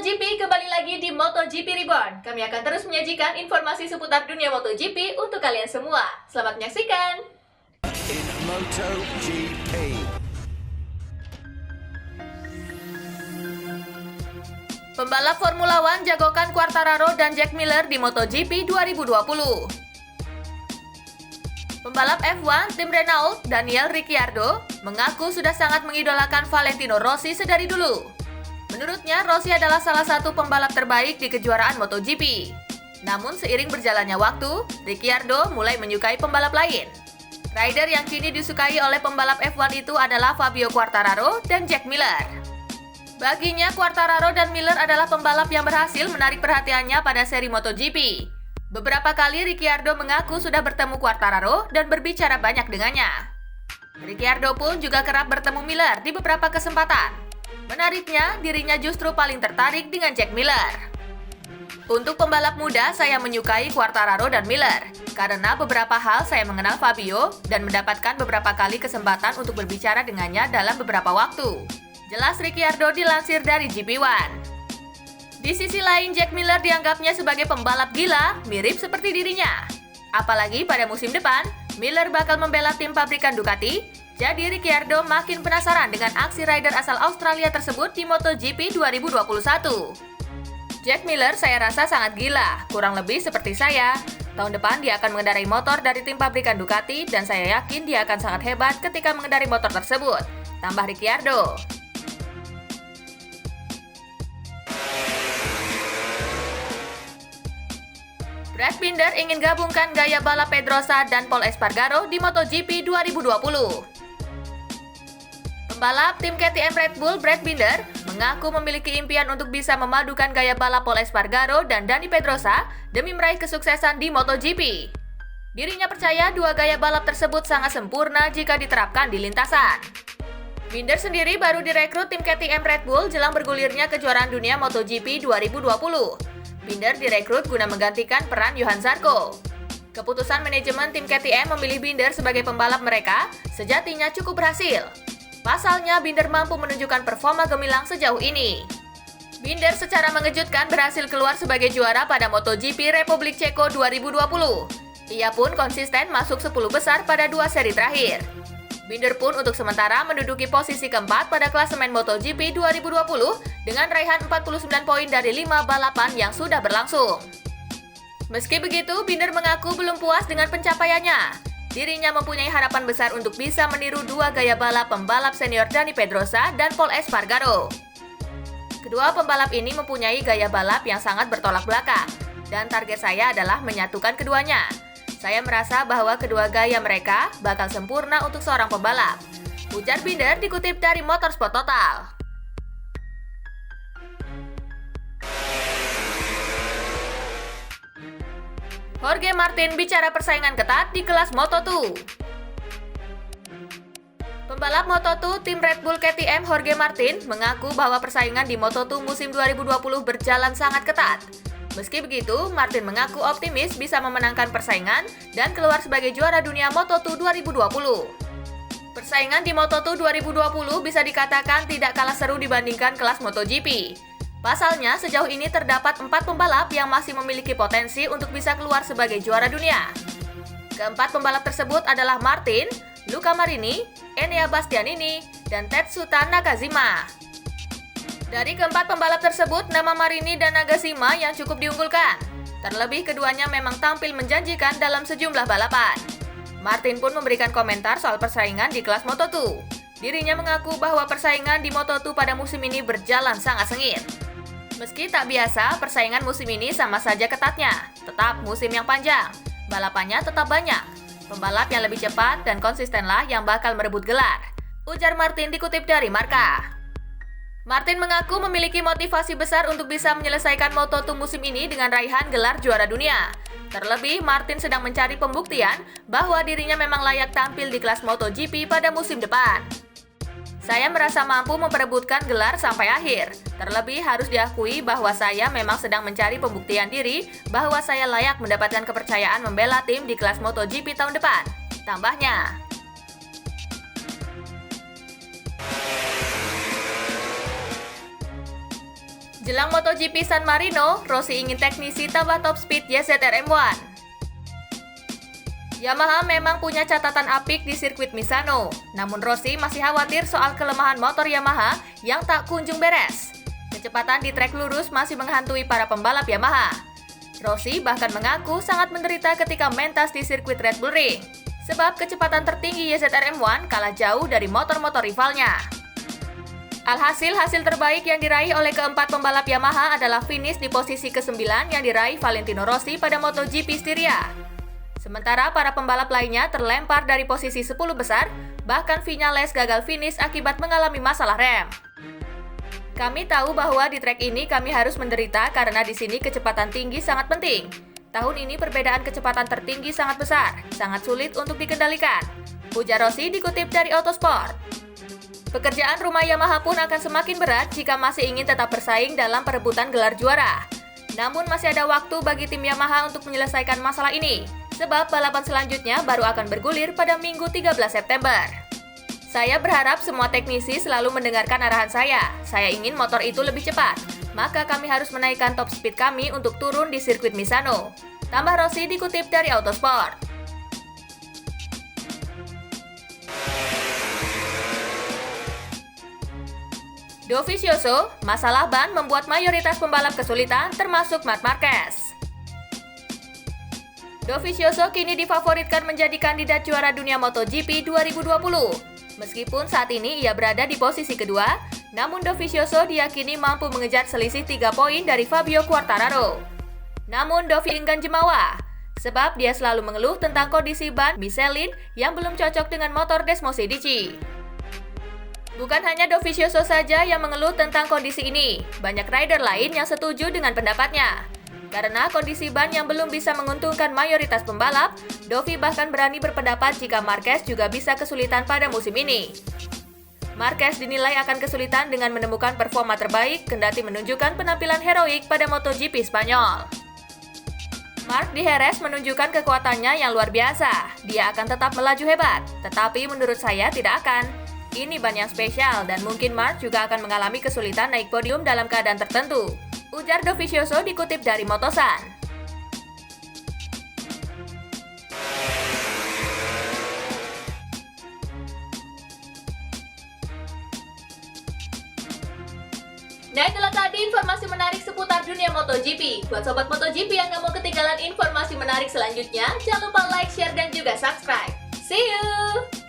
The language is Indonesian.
MotoGP kembali lagi di MotoGP Reborn. Kami akan terus menyajikan informasi seputar dunia MotoGP untuk kalian semua. Selamat menyaksikan. In MotoGP. Pembalap Formula One jagokan Quartararo dan Jack Miller di MotoGP 2020. Pembalap F1 tim Renault, Daniel Ricciardo, mengaku sudah sangat mengidolakan Valentino Rossi sedari dulu. Menurutnya, Rossi adalah salah satu pembalap terbaik di kejuaraan MotoGP. Namun seiring berjalannya waktu, Ricciardo mulai menyukai pembalap lain. Rider yang kini disukai oleh pembalap F1 itu adalah Fabio Quartararo dan Jack Miller. Baginya, Quartararo dan Miller adalah pembalap yang berhasil menarik perhatiannya pada seri MotoGP. Beberapa kali Ricciardo mengaku sudah bertemu Quartararo dan berbicara banyak dengannya. Ricciardo pun juga kerap bertemu Miller di beberapa kesempatan. Menariknya, dirinya justru paling tertarik dengan Jack Miller. Untuk pembalap muda, saya menyukai Quartararo dan Miller, karena beberapa hal saya mengenal Fabio dan mendapatkan beberapa kali kesempatan untuk berbicara dengannya dalam beberapa waktu. Jelas Ricciardo dilansir dari GP1. Di sisi lain, Jack Miller dianggapnya sebagai pembalap gila, mirip seperti dirinya. Apalagi pada musim depan, Miller bakal membela tim pabrikan Ducati. Jadi Ricciardo makin penasaran dengan aksi rider asal Australia tersebut di MotoGP 2021. Jack Miller saya rasa sangat gila, kurang lebih seperti saya. Tahun depan dia akan mengendarai motor dari tim pabrikan Ducati dan saya yakin dia akan sangat hebat ketika mengendarai motor tersebut, tambah Ricciardo. Brad Binder ingin gabungkan gaya balap Pedrosa dan Pol Espargaro di MotoGP 2020. Pembalap tim KTM Red Bull Brad Binder mengaku memiliki impian untuk bisa memadukan gaya balap Pol Espargaro dan Dani Pedrosa demi meraih kesuksesan di MotoGP. Dirinya percaya dua gaya balap tersebut sangat sempurna jika diterapkan di lintasan. Binder sendiri baru direkrut tim KTM Red Bull jelang bergulirnya kejuaraan dunia MotoGP 2020. Binder direkrut guna menggantikan peran Johan Zarco. Keputusan manajemen tim KTM memilih Binder sebagai pembalap mereka sejatinya cukup berhasil. Pasalnya, Binder mampu menunjukkan performa gemilang sejauh ini. Binder secara mengejutkan berhasil keluar sebagai juara pada MotoGP Republik Ceko 2020. Ia pun konsisten masuk 10 besar pada 2 seri terakhir. Binder pun untuk sementara menduduki posisi keempat pada klasemen MotoGP 2020 dengan raihan 49 poin dari 5 balapan yang sudah berlangsung. Meski begitu, Binder mengaku belum puas dengan pencapaiannya. Dirinya mempunyai harapan besar untuk bisa meniru dua gaya balap pembalap senior Dani Pedrosa dan Pol Espargaro. Kedua pembalap ini mempunyai gaya balap yang sangat bertolak belakang, dan target saya adalah menyatukan keduanya. Saya merasa bahwa kedua gaya mereka bakal sempurna untuk seorang pembalap. Ujar Binder dikutip dari Motorsport Total. Jorge Martin bicara persaingan ketat di kelas Moto2. Pembalap Moto2 tim Red Bull KTM Jorge Martin mengaku bahwa persaingan di Moto2 musim 2020 berjalan sangat ketat. Meski begitu, Martin mengaku optimis bisa memenangkan persaingan dan keluar sebagai juara dunia Moto2 2020. Persaingan di Moto2 2020 bisa dikatakan tidak kalah seru dibandingkan kelas MotoGP. Pasalnya, sejauh ini terdapat 4 pembalap yang masih memiliki potensi untuk bisa keluar sebagai juara dunia. Keempat pembalap tersebut adalah Martin, Luca Marini, Enea Bastianini, dan Tetsuta Nakajima. Dari keempat pembalap tersebut, nama Marini dan Nakajima yang cukup diunggulkan. Terlebih keduanya memang tampil menjanjikan dalam sejumlah balapan. Martin pun memberikan komentar soal persaingan di kelas Moto2. Dirinya mengaku bahwa persaingan di Moto2 pada musim ini berjalan sangat sengit. Meski tak biasa, persaingan musim ini sama saja ketatnya. Tetap musim yang panjang, balapannya tetap banyak. Pembalap yang lebih cepat dan konsistenlah yang bakal merebut gelar, ujar Martin dikutip dari Marca. Martin mengaku memiliki motivasi besar untuk bisa menyelesaikan Moto2 musim ini dengan raihan gelar juara dunia. Terlebih, Martin sedang mencari pembuktian bahwa dirinya memang layak tampil di kelas MotoGP pada musim depan. Saya merasa mampu memperebutkan gelar sampai akhir. Terlebih harus diakui bahwa saya memang sedang mencari pembuktian diri bahwa saya layak mendapatkan kepercayaan membela tim di kelas MotoGP tahun depan, tambahnya. Jelang MotoGP San Marino, Rossi ingin teknisi tambah top speed YZR M1. Yamaha memang punya catatan apik di sirkuit Misano, namun Rossi masih khawatir soal kelemahan motor Yamaha yang tak kunjung beres. Kecepatan di trek lurus masih menghantui para pembalap Yamaha. Rossi bahkan mengaku sangat menderita ketika mentas di sirkuit Red Bull Ring, sebab kecepatan tertinggi YZR M1 kalah jauh dari motor-motor rivalnya. Alhasil, hasil terbaik yang diraih oleh keempat pembalap Yamaha adalah finish di posisi ke-9 yang diraih Valentino Rossi pada MotoGP Styria. Sementara para pembalap lainnya terlempar dari posisi 10 besar, bahkan Viñales gagal finish akibat mengalami masalah rem. Kami tahu bahwa di trek ini kami harus menderita karena di sini kecepatan tinggi sangat penting. Tahun ini perbedaan kecepatan tertinggi sangat besar, sangat sulit untuk dikendalikan, ujar Rossi dikutip dari Autosport. Pekerjaan rumah Yamaha pun akan semakin berat jika masih ingin tetap bersaing dalam perebutan gelar juara. Namun masih ada waktu bagi tim Yamaha untuk menyelesaikan masalah ini, sebab balapan selanjutnya baru akan bergulir pada Minggu 13 September. Saya berharap semua teknisi selalu mendengarkan arahan saya. Saya ingin motor itu lebih cepat, maka kami harus menaikkan top speed kami untuk turun di sirkuit Misano. Tambah Rossi dikutip dari Autosport. Dovizioso, masalah ban membuat mayoritas pembalap kesulitan termasuk Marc Marquez. Dovizioso kini difavoritkan menjadi kandidat juara dunia MotoGP 2020. Meskipun saat ini ia berada di posisi kedua, namun Dovizioso diyakini mampu mengejar selisih 3 poin dari Fabio Quartararo. Namun Dovi enggan jemawa, sebab dia selalu mengeluh tentang kondisi ban Michelin yang belum cocok dengan motor Desmosedici. Bukan hanya Dovizioso saja yang mengeluh tentang kondisi ini, banyak rider lain yang setuju dengan pendapatnya. Karena kondisi ban yang belum bisa menguntungkan mayoritas pembalap, Dovi bahkan berani berpendapat jika Marquez juga bisa kesulitan pada musim ini. Marquez dinilai akan kesulitan dengan menemukan performa terbaik kendati menunjukkan penampilan heroik pada MotoGP Spanyol. Marc di Jerez menunjukkan kekuatannya yang luar biasa. Dia akan tetap melaju hebat, tetapi menurut saya tidak akan. Ini ban yang spesial dan mungkin Marc juga akan mengalami kesulitan naik podium dalam keadaan tertentu, ujar Dovizioso dikutip dari Motosan. Nah, itulah tadi informasi menarik seputar dunia MotoGP. Buat sobat MotoGP yang gak mau ketinggalan informasi menarik selanjutnya, jangan lupa like, share, dan juga subscribe. See you!